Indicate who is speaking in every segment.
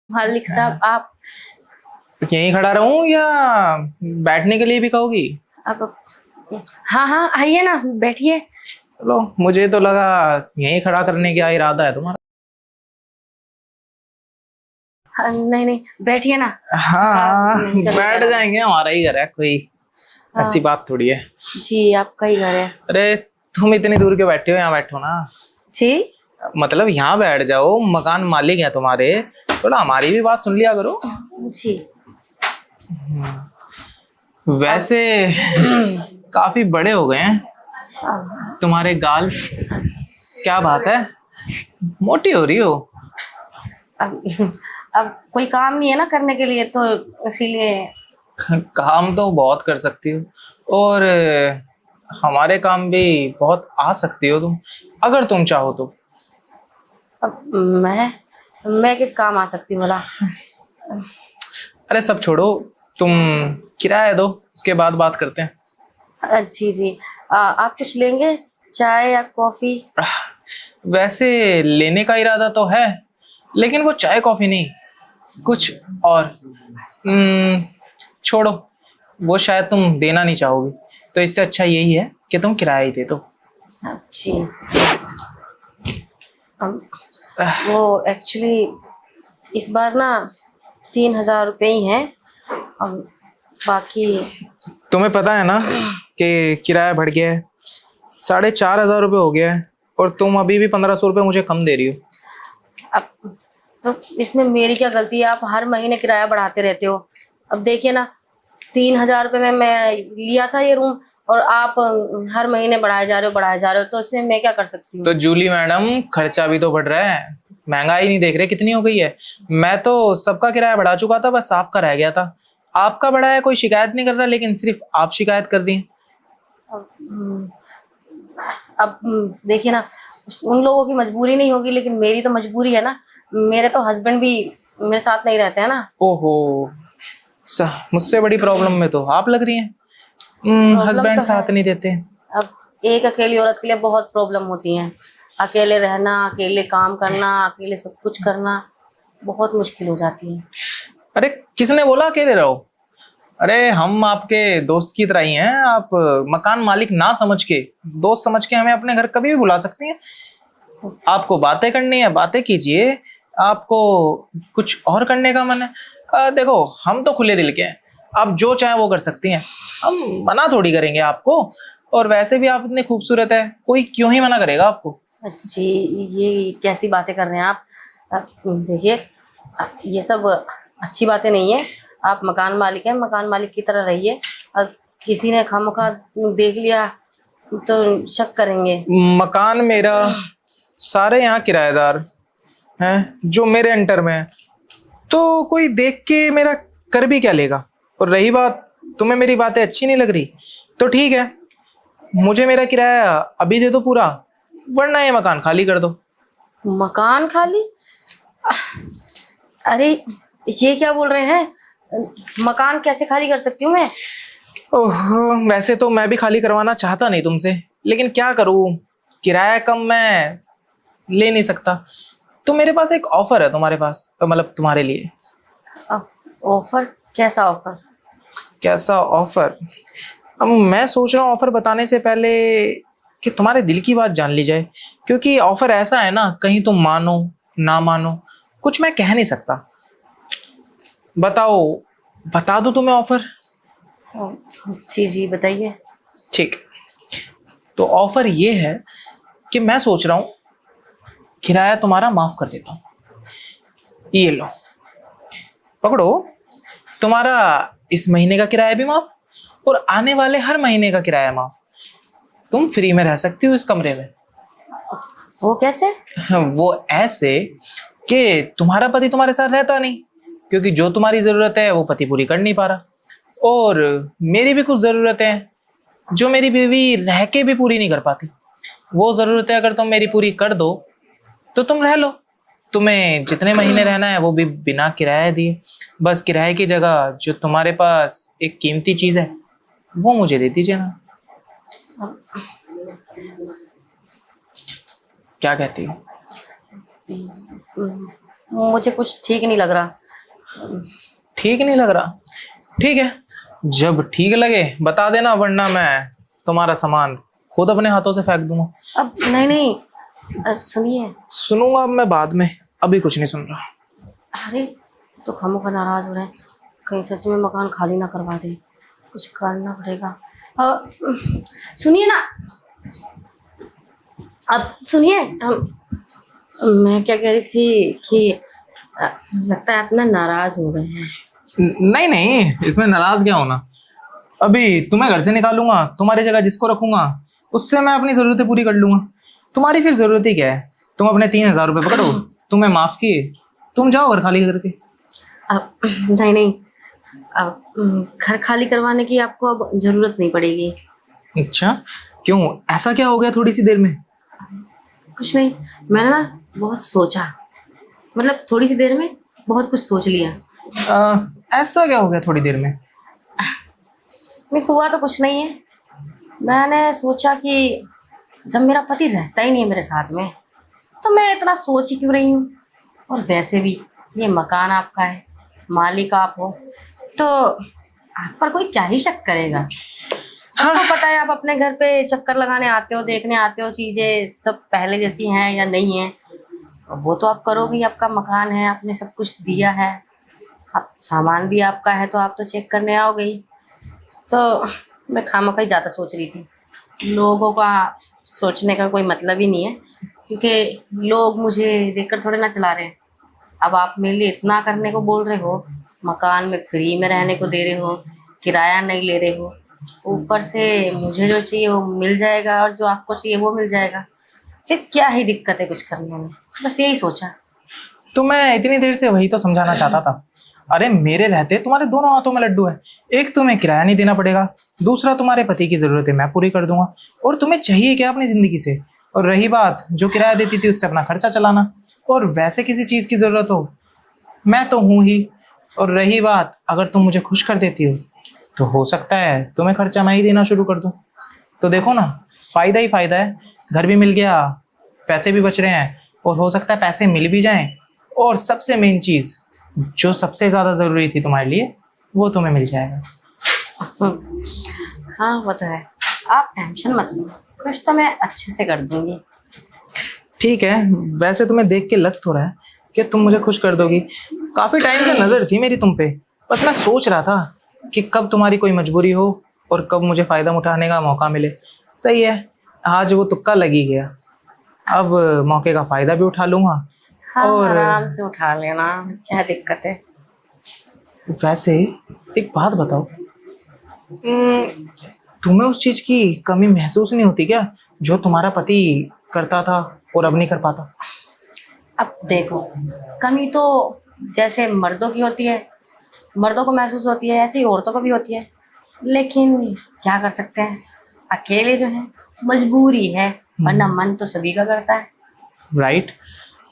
Speaker 1: मालिक साहब आप
Speaker 2: यहीं खड़ा रहूं या बैठने के लिए भी कहोगी?
Speaker 1: आप हाँ हाँ आइए ना, बैठिए।
Speaker 2: चलो, मुझे तो लगा यहीं खड़ा करने का इरादा है तुम्हारा।
Speaker 1: हाँ, नहीं नहीं बैठिए ना। आप
Speaker 2: हाँ,
Speaker 1: नहीं करने का
Speaker 2: बैठ
Speaker 1: इरादा।
Speaker 2: जाएंगे, हमारा ही घर है, कोई ऐसी
Speaker 1: हाँ
Speaker 2: बात थोड़ी है।
Speaker 1: जी, आपका ही घर है।
Speaker 2: अरे, तुम इतनी दूर क्यों बैठे हो? यहाँ बैठो ना।
Speaker 1: जी
Speaker 2: मतलब यहाँ बैठ जाओ, मकान मालिक है तुम्हारे, थोड़ा हमारी भी बात सुन लिया करो।
Speaker 1: जी। अब
Speaker 2: वैसे काफी बड़े हो गए हैं
Speaker 1: अब
Speaker 2: तुम्हारे गाल। क्या बात है, मोटी हो रही हो?
Speaker 1: अब अब कोई काम नहीं है ना करने के लिए, तो इसीलिए।
Speaker 2: काम तो बहुत कर सकती हो, और हमारे काम भी बहुत आ सकती हो तुम, अगर तुम चाहो तो।
Speaker 1: अब मैं किस काम आ सकती हूँ भला?
Speaker 2: अरे सब छोड़ो, तुम किराया दो, उसके बाद बात करते हैं।
Speaker 1: जी जी। आप कुछ लेंगे, चाय या कॉफी?
Speaker 2: वैसे लेने का इरादा तो है, लेकिन वो चाय कॉफी नहीं, कुछ और। छोड़ो, वो शायद तुम देना नहीं चाहोगी, तो इससे अच्छा यही है कि तुम किराया ही दे दो।
Speaker 1: जी। वो एक्चुअली इस बार ना 3,000 रुपये ही हैं। अब बाकी।
Speaker 2: तुम्हें पता है ना कि किराया बढ़ गया है, 4,500 रुपये हो गया है, और तुम अभी भी 1,500 रुपये मुझे कम दे रही हो।
Speaker 1: अब तो इसमें मेरी क्या गलती है? आप हर महीने किराया बढ़ाते रहते हो। अब देखिए ना, 3,000 रुपये में मैं लिया था ये रूम, और आप हर महीने बढ़ाए जा रहे हो, तो इसमें मैं क्या कर सकती हूँ?
Speaker 2: तो जूली मैडम, खर्चा भी तो बढ़ रहा है, महंगाई नहीं देख रहे कितनी हो गई है? मैं तो सबका किराया बढ़ा चुका था, बस आपका रह गया था। आपका बढ़ा है, कोई शिकायत नहीं कर रहा, लेकिन सिर्फ आप शिकायत कर रही हैं।
Speaker 1: अब देखिए ना, उन लोगों की मजबूरी नहीं होगी, लेकिन मेरी तो मजबूरी है ना। मेरे तो हस्बैंड भी मेरे साथ नहीं रहते हैं ना।
Speaker 2: ओहो, मुझसे बड़ी प्रॉब्लम में तो आप लग रही हैं।
Speaker 1: प्रॉब्लम
Speaker 2: हस्बैंड
Speaker 1: तो है।
Speaker 2: साथ नहीं देते।
Speaker 1: अब एक अकेली औरत के लिए बहुत प्रॉब्लम होती है। अकेले रहना, अकेले काम करना, अकेले सब कुछ करना बहुत मुश्किल हो जाती है।
Speaker 2: अरे, किसने बोला अकेले रहो? अरे, हम आपके दोस्त की तरह ही हैं। आप मकान मालिक ना समझ के, दोस्त समझ के हमें अपने घर कभी भी बुला सकती हैं। आपको बातें करनी है, बातें कीजिए। आपको कुछ और करने का मन है, देखो, हम तो खुले दिल के हैं, आप जो चाहे वो कर सकती हैं, हम मना थोड़ी करेंगे आपको। और वैसे भी आप इतने खूबसूरत है, कोई क्यों ही मना करेगा आपको?
Speaker 1: जी, ये कैसी बातें कर रहे हैं आप? देखिए, ये सब अच्छी बातें नहीं है। आप मकान मालिक हैं, मकान मालिक की तरह रहिए। किसी ने खामखा देख लिया तो शक करेंगे।
Speaker 2: मकान मेरा, सारे यहाँ किराएदार हैं जो मेरे अंटर में हैं, तो कोई देख के मेरा कर भी क्या लेगा? और रही बात, तुम्हें मेरी बातें अच्छी नहीं लग रही, तो ठीक है, मुझे मेरा किराया अभी दे दो पूरा, वरना ये मकान खाली कर दो।
Speaker 1: मकान खाली? अरे, ये क्या बोल रहे हैं? मकान कैसे खाली कर सकती हूँ मैं?
Speaker 2: ओह, वैसे तो मैं भी खाली करवाना चाहता नहीं तुमसे, लेकिन क्या करूँ, किराया कम मैं ले नहीं सकता। तो मेरे पास एक ऑफर है तुम्हारे पास, मतलब तुम्हारे लिए।
Speaker 1: ऑफर? कैसा ऑफर?
Speaker 2: कैसा ऑफर? अब मैं सोच रहा हूँ ऑफर बताने से पहले कि तुम्हारे दिल की बात जान ली जाए, क्योंकि ऑफर ऐसा है ना, कहीं तुम मानो ना मानो, कुछ मैं कह नहीं सकता। बताओ, बता दो तुम्हें ऑफर?
Speaker 1: जी जी बताइए।
Speaker 2: ठीक, तो ऑफर ये है कि मैं सोच रहा हूँ किराया तुम्हारा माफ कर देता हूँ। ये लो, पकड़ो, तुम्हारा इस महीने का किराया भी माफ, और आने वाले हर महीने का किराया माफ। तुम फ्री में रह सकती हो इस कमरे में।
Speaker 1: वो कैसे?
Speaker 2: वो ऐसे कि तुम्हारा पति तुम्हारे साथ रहता नहीं, क्योंकि जो तुम्हारी जरूरत है वो पति पूरी कर नहीं पा रहा, और मेरी भी कुछ जरूरतें हैं जो मेरी बीवी रह के भी पूरी नहीं कर पाती। वो जरूरतें अगर तुम मेरी पूरी कर दो तो तुम रह लो। तुम्हें जितने महीने रहना है वो भी बिना किराया दिए, बस किराए की जगह जो तुम्हारे पास एक कीमती चीज है वो मुझे दे दीजिए ना। क्या कहती हो?
Speaker 1: मुझे कुछ ठीक नहीं लग रहा।
Speaker 2: ठीक नहीं लग रहा? ठीक है, जब ठीक लगे बता देना, वरना मैं तुम्हारा सामान खुद अपने हाथों से फेंक दूंगा।
Speaker 1: अब नहीं नहीं, सुनिए।
Speaker 2: सुनूंगा अब मैं बाद में, अभी कुछ नहीं सुन रहा।
Speaker 1: अरे तो खामोखा नाराज हो रहे हैं, कहीं सच में मकान खाली ना करवा दे, कुछ करना पड़ेगा। सुनिए ना, अब सुनिए। मैं क्या कह रही थी कि लगता है आप ना नाराज हो गए हैं।
Speaker 2: नहीं नहीं, इसमें नाराज क्या होना। अभी तुम्हें घर से निकालूंगा, तुम्हारी जगह जिसको रखूंगा उससे मैं अपनी जरूरतें पूरी कर लूंगा। तुम्हारी फिर जरूरत ही क्या है? तुम अपने 3,000 रुपये पकड़ो, तुम्हें माफ किए, तुम जाओ घर खाली करके।
Speaker 1: अब नहीं नहीं, अब घर खाली करवाने की आपको अब जरूरत नहीं पड़ेगी।
Speaker 2: अच्छा, क्यों? ऐसा क्या हो गया थोड़ी सी देर में?
Speaker 1: कुछ नहीं, मैंने ना बहुत सोचा, मतलब थोड़ी सी देर में बहुत कुछ सोच लिया।
Speaker 2: ऐसा क्या हो गया थोड़ी देर में?
Speaker 1: नहीं हुआ तो कुछ नहीं है। मैंने सोचा कि जब मेरा पति रहता ही नहीं है मेरे साथ में, तो मैं इतना सोच ही क्यों रही हूँ। और वैसे भी ये मकान आपका है, मालिक आप हो, तो आप पर कोई क्या ही शक करेगा। सबको पता है आप अपने घर पे चक्कर लगाने आते हो, देखने आते हो चीज़ें सब पहले जैसी हैं या नहीं है। वो तो आप करोगे ही, आपका मकान है, आपने सब कुछ दिया है, आप सामान भी आपका है, तो आप तो चेक करने आओगे ही। तो मैं खामखा ही ज़्यादा सोच रही थी। लोगों का सोचने का कोई मतलब ही नहीं है, क्योंकि लोग मुझे देखकर थोड़े ना चला रहे हैं। अब आप मेरे लिए इतना करने को बोल रहे हो, मकान में फ्री में रहने को दे रहे हो, किराया नहीं ले रहे हो, ऊपर से मुझे जो चाहिए वो मिल जाएगा और जो आपको चाहिए वो मिल जाएगा, फिर क्या ही दिक्कत है कुछ करने में। बस यही सोचा।
Speaker 2: तो मैं इतनी देर से वही तो समझाना चाहता था। अरे मेरे रहते तुम्हारे दोनों हाथों में लड्डू है। एक, तुम्हें किराया नहीं देना पड़ेगा, दूसरा तुम्हारे पति की जरूरतें मैं पूरी कर दूंगा। और तुम्हें चाहिए क्या अपनी जिंदगी से? और रही बात जो किराया देती थी उससे अपना खर्चा चलाना, और वैसे किसी चीज की जरूरत हो मैं तो हूं ही। और रही बात अगर तुम मुझे खुश कर देती हो, तो हो सकता है तुम्हें खर्चा मैं ही देना शुरू कर दूं। तो देखो ना, फायदा ही फायदा है। घर भी मिल गया, पैसे भी बच रहे हैं, और हो सकता है पैसे मिल भी जाएं, और सबसे मेन चीज जो सबसे ज्यादा जरूरी थी तुम्हारे लिए, वो तुम्हें मिल जाएगा।
Speaker 1: हाँ वो तो है, आप टेंशन मत लो, कुछ तो मैं अच्छे से कर दूंगी।
Speaker 2: ठीक है, वैसे तुम्हें देख के लग तो रहा है कि तुम मुझे खुश कर दोगी। काफी टाइम से नजर थी मेरी तुम पे, बस मैं सोच रहा था कि कब तुम्हारी कोई मजबूरी हो और कब मुझे फायदा उठाने का मौका मिले। सही है, आज वो तुक्का लग ही गया। अब मौके का फायदा भी उठा लूंगा।
Speaker 1: हाँ
Speaker 2: और
Speaker 1: आराम से उठा लेना, क्या दिक्कत है।
Speaker 2: वैसे एक बात बताओ, तुम्हें उस चीज की कमी महसूस नहीं होती क्या जो तुम्हारा पति करता था और अब नहीं कर पाता?
Speaker 1: अब देखो, कमी तो जैसे मर्दों की होती है, मर्दों को महसूस होती है, ऐसे ही औरतों को भी होती है। लेकिन क्या कर सकते हैं, अकेले जो है मजबूरी है, वरना मन तो सभी का करता है।
Speaker 2: राइट,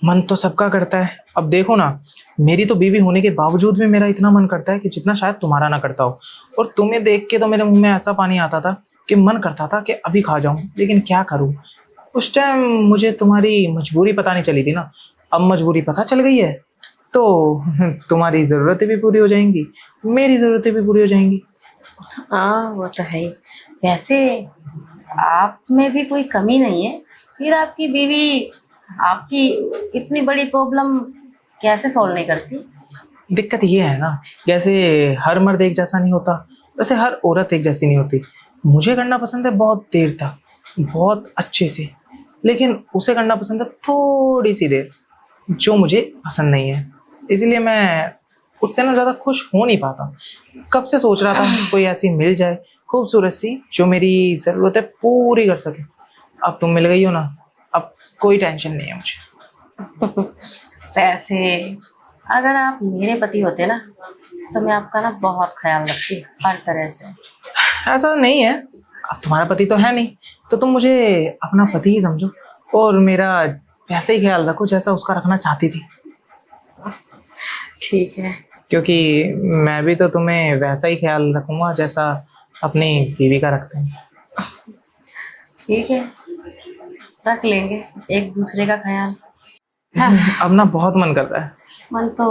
Speaker 2: मन तो सबका करता है। अब देखो ना, मेरी तो बीवी होने के बावजूद भी मेरा इतना मन करता है कि जितना शायद तुम्हारा ना करता हो। और तुम्हें देख के तो मेरे मुंह में ऐसा पानी आता था कि मन करता था कि अभी खा जाऊं, लेकिन क्या करूं। उस टाइम मुझे तुम्हारी मजबूरी पता नहीं चली थी ना, अब मजबूरी पता चल गई है, तो तुम्हारी ज़रूरतें भी पूरी हो जाएंगी, मेरी ज़रूरतें भी पूरी हो जाएंगी।
Speaker 1: हाँ वो तो है ही। वैसे आप में भी कोई कमी नहीं है, फिर आपकी बीवी आपकी इतनी बड़ी प्रॉब्लम कैसे सॉल्व नहीं करती।
Speaker 2: दिक्कत ये है ना, जैसे हर मर्द एक जैसा नहीं होता, वैसे हर औरत एक जैसी नहीं होती। मुझे करना पसंद है बहुत देर तक, बहुत अच्छे से, लेकिन उसे करना पसंद है थोड़ी सी देर, जो मुझे पसंद नहीं है। इसलिए मैं उससे ना ज़्यादा खुश हो नहीं पाता। कब से सोच रहा था कोई ऐसी मिल जाए खूबसूरत सी जो मेरी ज़रूरतें पूरी कर सके। अब तुम मिल गई हो ना, अब कोई टेंशन नहीं है मुझे।
Speaker 1: वैसे अगर आप मेरे पति होते ना, तो मैं आपका ना बहुत ख्याल रखती हर तरह से।
Speaker 2: ऐसा नहीं है, अब तुम्हारा पति तो है नहीं, तो तुम मुझे अपना पति ही समझो और मेरा वैसे ही ख्याल रखो जैसा उसका रखना चाहती थी।
Speaker 1: ठीक है।
Speaker 2: क्योंकि मैं भी तो तुम्हें वैसा ही ख्याल रखूंगा जैसा अपनी बीवी का रखते हैं।
Speaker 1: ठीक है, रख लेंगे एक दूसरे का ख्याल।
Speaker 2: अब ना बहुत मन कर रहा है
Speaker 1: मन तो